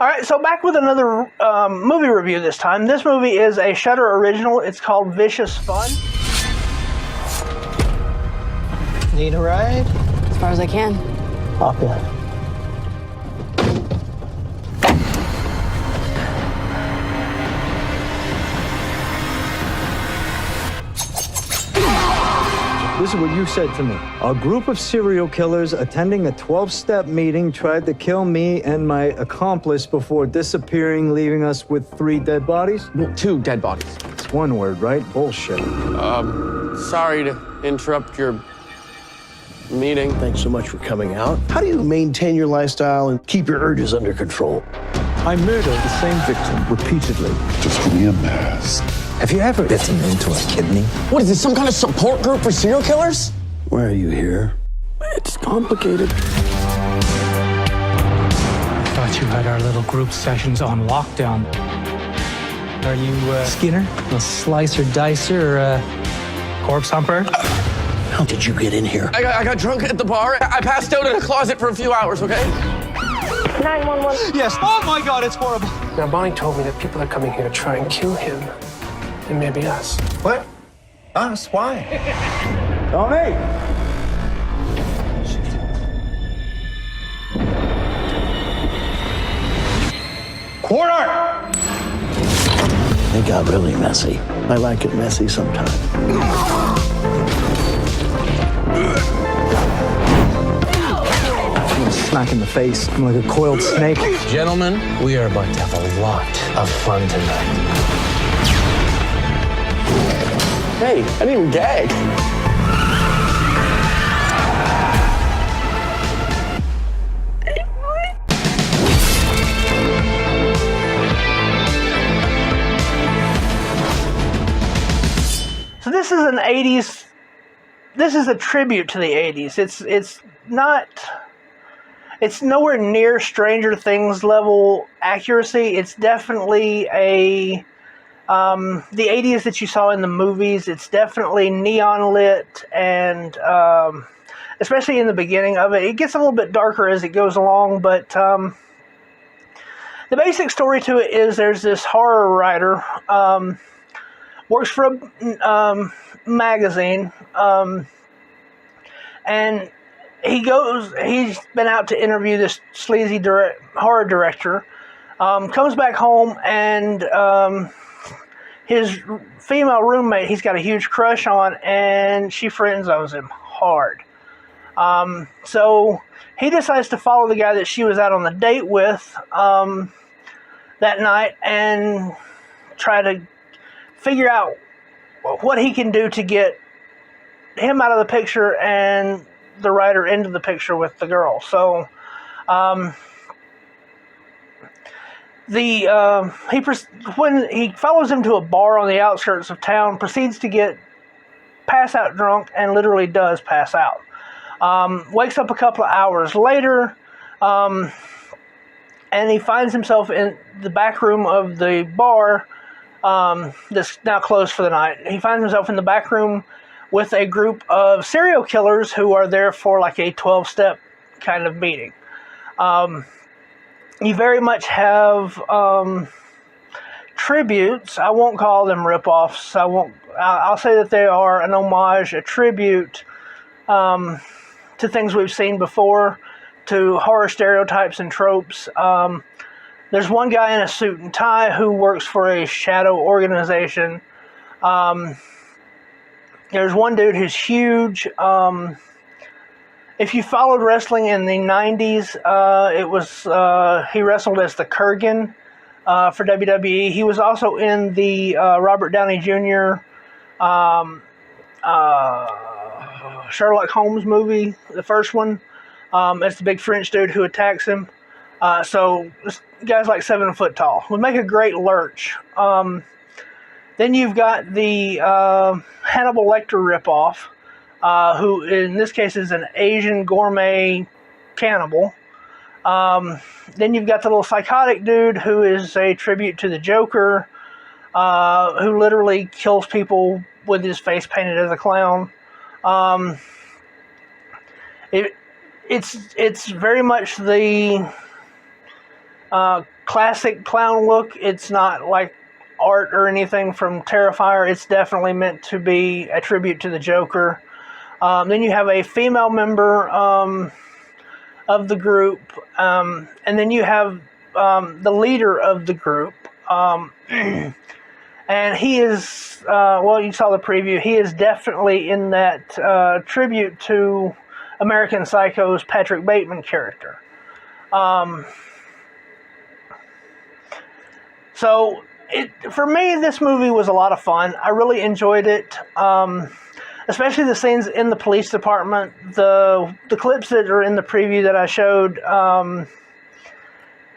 All right, so back with another movie review this time. This movie is a Shudder original. It's called Vicious Fun. Need a ride? As far as I can. Hop in. This is what you said to me. A group of serial killers attending a 12-step meeting tried to kill me and my accomplice before disappearing, leaving us with 3 dead bodies? No, 2 dead bodies. It's one word, right? Bullshit. Sorry to interrupt your meeting. Thanks so much for coming out. How do you maintain your lifestyle and keep your urges under control? I murdered the same victim repeatedly. Just give me a mask. Have you ever bitten into a kidney? What is this, some kind of support group for serial killers? Why are you here? It's complicated. I thought you had our little group sessions on lockdown. Are you Skinner, a slicer dicer, or a corpse humper? How did you get in here? I got drunk at the bar. I passed out in a closet for a few hours, okay? 911. Yes. Oh my God, it's horrible. Now, Bonnie told me that people are coming here to try and kill him. And maybe us. What? Us? Why? Tony! Corner! It got really messy. I like it messy sometimes. Smack in the face. I'm like a coiled snake. Gentlemen, we are about to have a lot of fun tonight. Hey, I didn't even gag. So this is an 80s, this is a tribute to the 80s. It's nowhere near Stranger Things level accuracy. It's definitely the 80s that you saw in the movies. It's definitely neon lit, and especially in the beginning of it. It gets a little bit darker as it goes along, but the basic story to it is there's this horror writer, works for a magazine, and he's been out to interview this sleazy horror director, comes back home, and his female roommate he's got a huge crush on, and she friend zones him hard. So he decides to follow the guy that she was out on the date with that night and try to figure out what he can do to get him out of the picture and the writer into the picture with the girl. So when he follows him to a bar on the outskirts of town, proceeds to pass out drunk, and literally does pass out. Wakes up a couple of hours later, and he finds himself in the back room of the bar that's now closed for the night. He finds himself in the back room with a group of serial killers who are there for like a 12-step kind of meeting. You very much have tributes. I won't call them rip-offs. I'll say that they are an homage, a tribute to things we've seen before, to horror stereotypes and tropes. There's one guy in a suit and tie who works for a shadow organization. There's one dude who's huge. If you followed wrestling in the 90s, he wrestled as the Kurgan for WWE. He was also in the Robert Downey Jr. Sherlock Holmes movie, the first one. It's the big French dude who attacks him. So this guy's like 7 foot tall. Would make a great lurch. Then you've got the Hannibal Lecter ripoff, who in this case is an Asian gourmet cannibal. Then you've got the little psychotic dude who is a tribute to the Joker, who literally kills people with his face painted as a clown. It's very much the classic clown look. It's not like art or anything from Terrifier. It's definitely meant to be a tribute to the Joker. Then you have a female member of the group, and then you have the leader of the group. And he is, well, you saw the preview. He is definitely in that tribute to American Psycho's Patrick Bateman character. So, for me, this movie was a lot of fun. I really enjoyed it, especially the scenes in the police department. The clips that are in the preview that I showed,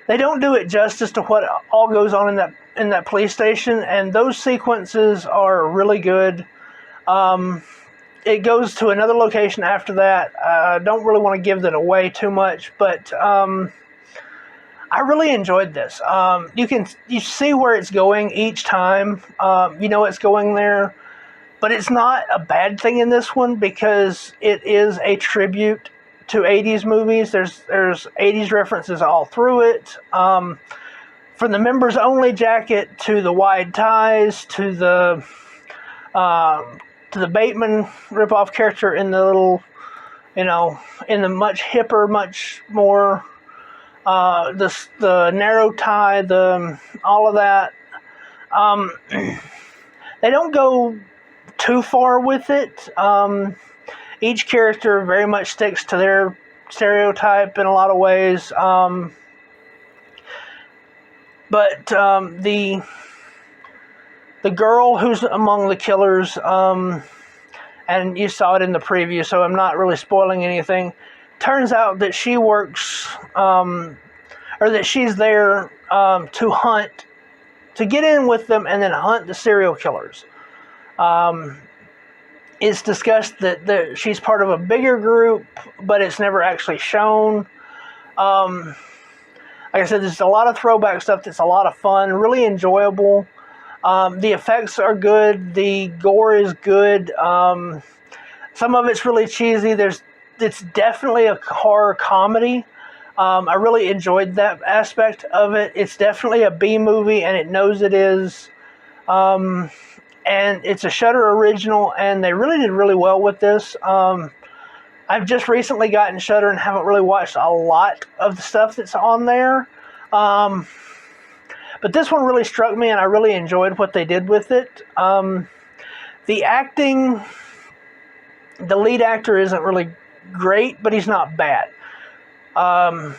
they don't do it justice to what all goes on in that police station, and those sequences are really good. It goes to another location after that. I don't really want to give that away too much, but I really enjoyed this. You see where it's going each time. You know it's going there, but it's not a bad thing in this one because it is a tribute to 80s movies. There's 80s references all through it. From the members only jacket to the wide ties to the Bateman ripoff character in the little, in the much hipper, much more the narrow tie, all of that. They don't go too far with it. Each character very much sticks to their stereotype in a lot of ways. But the girl who's among the killers, and you saw it in the preview, so I'm not really spoiling anything. Turns out that she works, or that she's there to hunt, to get in with them and then hunt the serial killers. It's discussed that she's part of a bigger group, but it's never actually shown. Like I said, there's a lot of throwback stuff that's a lot of fun, really enjoyable. The effects are good. The gore is good. Some of it's really cheesy. It's definitely a horror comedy. I really enjoyed that aspect of it. It's definitely a B movie, and it knows it is. And it's a Shudder original, and they really did really well with this. I've just recently gotten Shudder and haven't really watched a lot of the stuff that's on there. But this one really struck me, and I really enjoyed what they did with it. The acting, the lead actor isn't really great, but he's not bad. The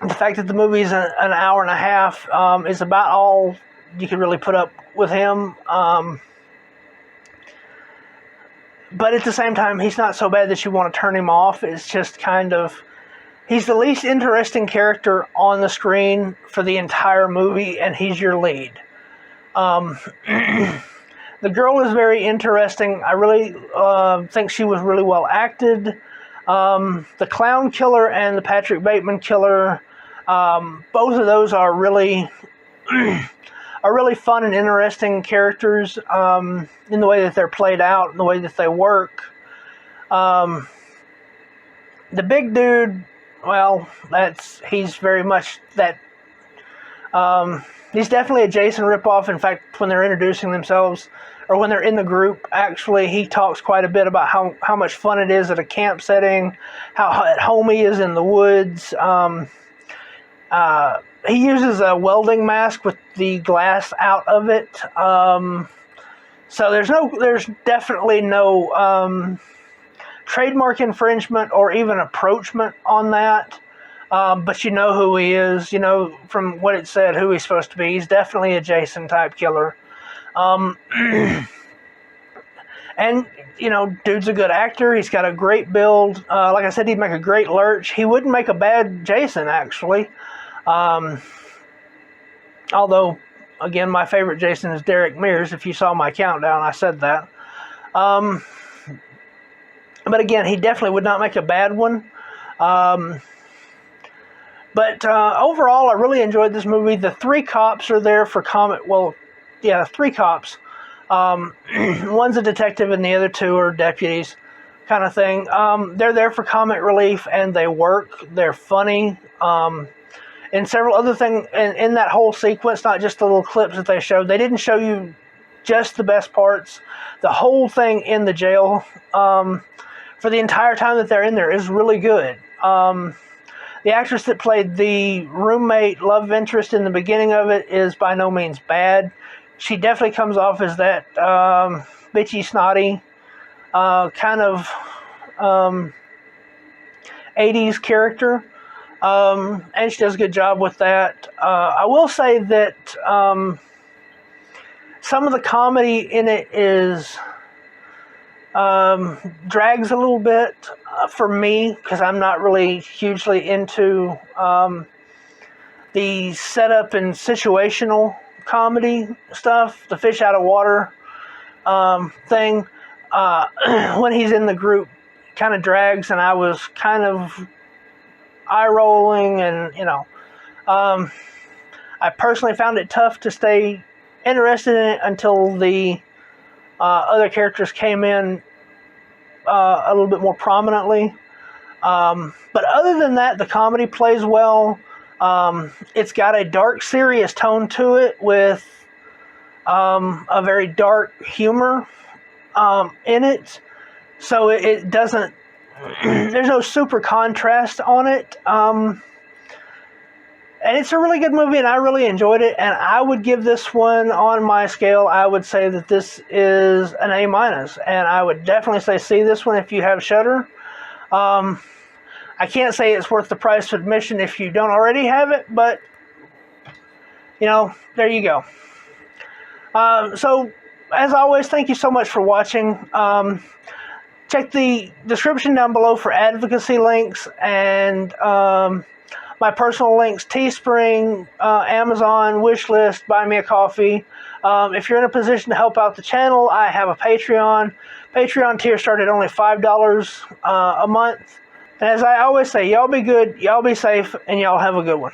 fact that the movie's an hour and a half is about all you could really put up with him. But at the same time, he's not so bad that you want to turn him off. It's just kind of, he's the least interesting character on the screen for the entire movie, and he's your lead. The girl is very interesting. I really think she was really well acted. The clown killer and the Patrick Bateman killer, both of those are really fun and interesting characters in the way that they're played out and the way that they work. The big dude, well, he's very much that. He's definitely a Jason ripoff. In fact, when they're introducing themselves, or when they're in the group, actually, he talks quite a bit about how much fun it is at a camp setting, how at home he is in the woods. He uses a welding mask with the glass out of it. So there's definitely no trademark infringement or even approachment on that. But you know who he is. You know from what it said who he's supposed to be. He's definitely a Jason type killer. And, dude's a good actor. He's got a great build. Like I said, he'd make a great Lurch. He wouldn't make a bad Jason, actually. Although, again, my favorite Jason is Derek Mears. If you saw my countdown, I said that. But again, he definitely would not make a bad one. But overall, I really enjoyed this movie. The three cops are there for three cops. One's a detective and the other two are deputies, kind of thing. They're there for comic relief, and they work. They're funny. in several other things in that whole sequence, not just the little clips that they showed. They didn't show you just the best parts. The whole thing in the jail for the entire time that they're in there is really good. The actress that played the roommate love interest in the beginning of it is by no means bad. She definitely comes off as that bitchy, snotty, kind of 80s character. And she does a good job with that. I will say that some of the comedy in it is drags a little bit for me, because I'm not really hugely into the setup and situational comedy stuff, the fish out of water thing. When he's in the group, kind of drags, and I was kind of eye rolling, and I personally found it tough to stay interested in it until the other characters came in a little bit more prominently. But other than that, the comedy plays well. It's got a dark, serious tone to it with a very dark humor in it. So it doesn't, there's no super contrast on it. And it's a really good movie, and I really enjoyed it. And I would give this one, on my scale, I would say that this is an A-. And I would definitely say see this one if you have Shudder. I can't say it's worth the price of admission if you don't already have it, but, there you go. So, as always, thank you so much for watching. Check the description down below for advocacy links and my personal links: Teespring, Amazon, Wishlist, Buy Me a Coffee. If you're in a position to help out the channel, I have a Patreon. Patreon tier start at only $5 a month. And as I always say, y'all be good, y'all be safe, and y'all have a good one.